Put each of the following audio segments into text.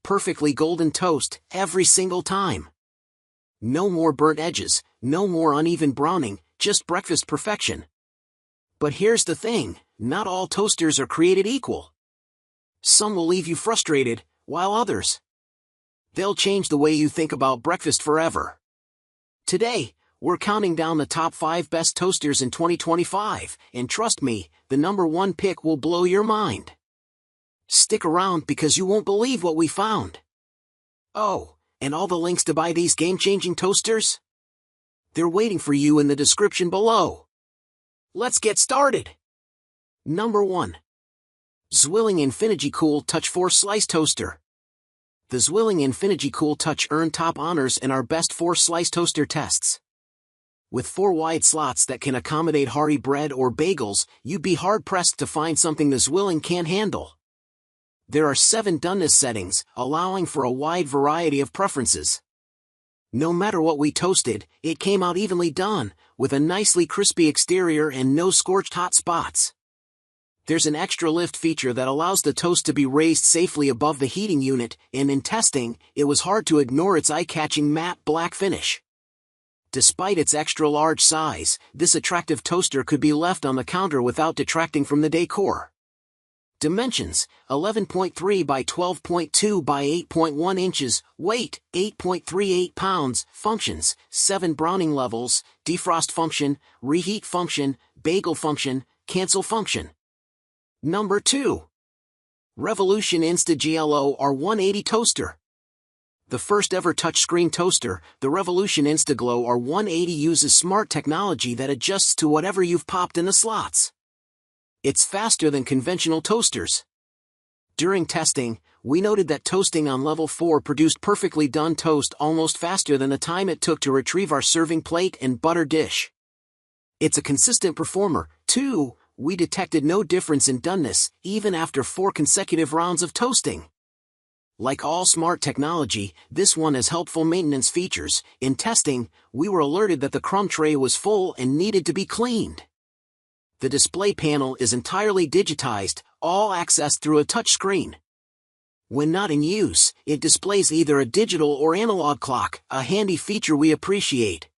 perfectly golden toast every single time. No more burnt edges, no more uneven browning, just breakfast perfection. But here's the thing, not all toasters are created equal. Some will leave you frustrated, while others, they'll change the way you think about breakfast forever. Today, we're counting down the top 5 best toasters in 2025, and trust me, the number 1 pick will blow your mind. Stick around because you won't believe what we found. Oh, and all the links to buy these game-changing toasters? They're waiting for you in the description below. Let's get started. Number 1. Zwilling Enfinigy Cool Touch 4-Slice Toaster. The Zwilling Enfinigy Cool Touch earned top honors in our best 4-slice toaster tests. With 4 wide slots that can accommodate hearty bread or bagels, you'd be hard-pressed to find something the Zwilling can't handle. There are 7 doneness settings, allowing for a wide variety of preferences. No matter what we toasted, it came out evenly done, with a nicely crispy exterior and no scorched hot spots. There's an extra lift feature that allows the toast to be raised safely above the heating unit, and in testing, it was hard to ignore its eye-catching matte black finish. Despite its extra-large size, this attractive toaster could be left on the counter without detracting from the decor. Dimensions: 11.3 by 12.2 by 8.1 inches, weight, 8.38 pounds, functions, 7 browning levels, defrost function, reheat function, bagel function, cancel function. Number 2. Revolution InstaGLO R180 Toaster. The first ever touchscreen toaster, the Revolution InstaGLO R180 uses smart technology that adjusts to whatever you've popped in the slots. It's faster than conventional toasters. During testing, we noted that toasting on level 4 produced perfectly done toast almost faster than the time it took to retrieve our serving plate and butter dish. It's a consistent performer, too. We detected no difference in doneness, even after 4 consecutive rounds of toasting. Like all smart technology, this one has helpful maintenance features. In testing, we were alerted that the crumb tray was full and needed to be cleaned. The display panel is entirely digitized, all accessed through a touchscreen. When not in use, it displays either a digital or analog clock, a handy feature we appreciate.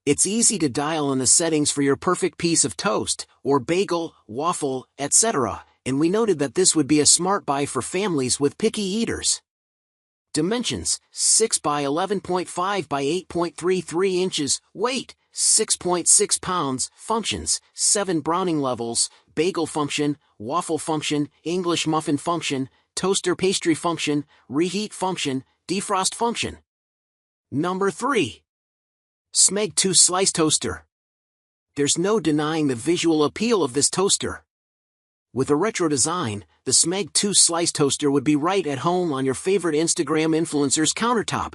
It's easy to dial in the settings for your perfect piece of toast, or bagel, waffle, etc., and we noted that this would be a smart buy for families with picky eaters. Dimensions: 6 by 11.5 by 8.33 inches, weight, 6.6 pounds, functions, 7 browning levels, bagel function, waffle function, English muffin function, toaster pastry function, reheat function, defrost function. Number 3. Smeg 2-Slice Toaster. There's no denying the visual appeal of this toaster. With a retro design, the Smeg 2-Slice Toaster would be right at home on your favorite Instagram influencer's countertop.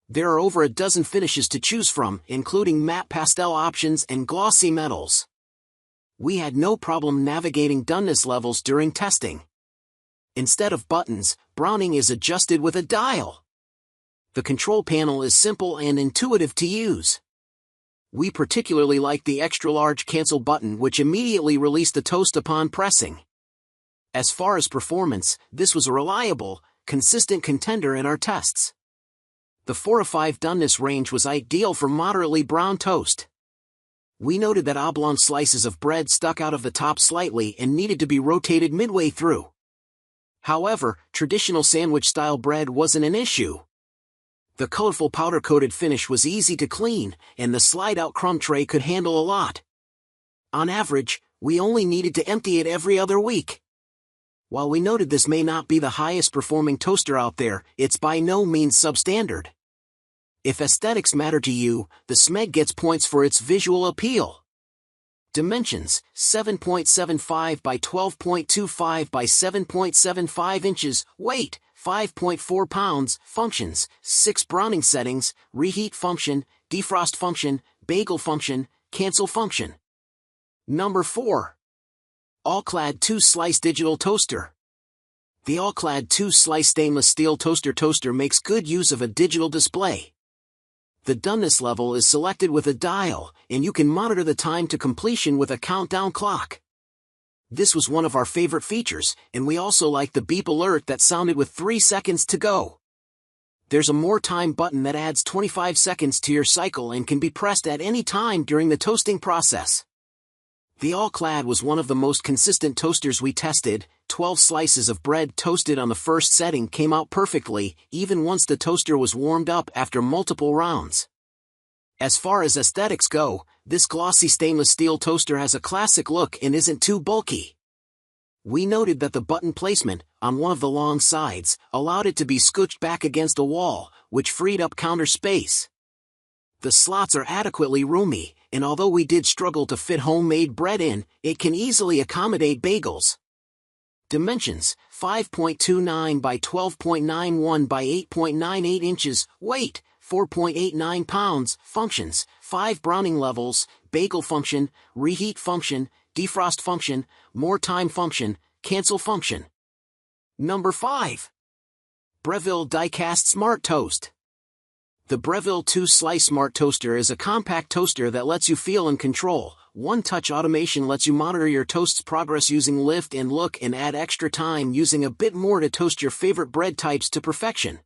There are over a dozen finishes to choose from, including matte pastel options and glossy metals. We had no problem navigating doneness levels during testing. Instead of buttons, browning is adjusted with a dial. The control panel is simple and intuitive to use. We particularly like the extra-large cancel button, which immediately released the toast upon pressing. As far as performance, this was a reliable, consistent contender in our tests. The 4 to 5 doneness range was ideal for moderately brown toast. We noted that oblong slices of bread stuck out of the top slightly and needed to be rotated midway through. However, traditional sandwich-style bread wasn't an issue. The colorful powder-coated finish was easy to clean, and the slide-out crumb tray could handle a lot. On average, we only needed to empty it every other week. While we noted this may not be the highest-performing toaster out there, it's by no means substandard. If aesthetics matter to you, the Smeg gets points for its visual appeal. Dimensions: 7.75 by 12.25 by 7.75 inches, weight, 5.4 pounds, functions, 6 browning settings, reheat function, defrost function, bagel function, cancel function. Number 4. All-Clad 2-Slice Digital Toaster. The All-Clad 2-Slice Stainless Steel Toaster makes good use of a digital display. The doneness level is selected with a dial, and you can monitor the time to completion with a countdown clock. This was one of our favorite features, and we also liked the beep alert that sounded with 3 seconds to go. There's a more time button that adds 25 seconds to your cycle and can be pressed at any time during the toasting process. The All-Clad was one of the most consistent toasters we tested. 12 slices of bread toasted on the first setting came out perfectly, even once the toaster was warmed up after multiple rounds. As far as aesthetics go, this glossy stainless steel toaster has a classic look and isn't too bulky. We noted that the button placement, on one of the long sides, allowed it to be scooched back against a wall, which freed up counter space. The slots are adequately roomy, and although we did struggle to fit homemade bread in, it can easily accommodate bagels. Dimensions: 5.29 by 12.91 by 8.98 inches. Weight: 4.89 pounds. Functions: 5 browning levels, bagel function, reheat function, defrost function, more time function, cancel function. Number 5. Breville Die-Cast Smart Toast. The Breville 2-Slice Smart Toaster is a compact toaster that lets you feel in control. One-touch automation lets you monitor your toast's progress using lift and look and add extra time using a bit more to toast your favorite bread types to perfection.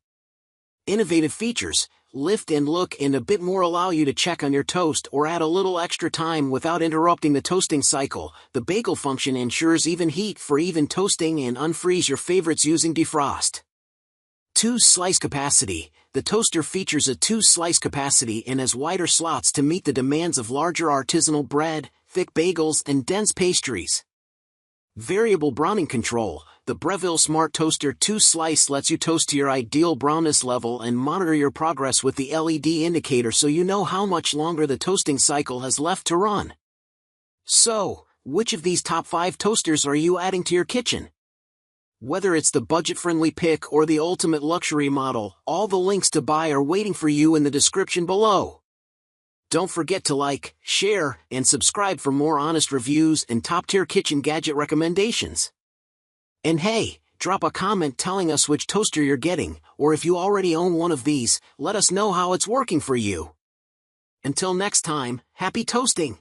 Innovative features: lift and look and a bit more allow you to check on your toast or add a little extra time without interrupting the toasting cycle. The bagel function ensures even heat for even toasting and unfreeze your favorites using defrost. 2-slice capacity. The toaster features a 2-slice capacity and has wider slots to meet the demands of larger artisanal bread, thick bagels, and dense pastries. Variable browning control. The Breville Smart Toaster 2-Slice lets you toast to your ideal brownness level and monitor your progress with the LED indicator so you know how much longer the toasting cycle has left to run. So, which of these top 5 toasters are you adding to your kitchen? Whether it's the budget-friendly pick or the ultimate luxury model, all the links to buy are waiting for you in the description below. Don't forget to like, share, and subscribe for more honest reviews and top-tier kitchen gadget recommendations. And hey, drop a comment telling us which toaster you're getting, or if you already own one of these, let us know how it's working for you. Until next time, happy toasting!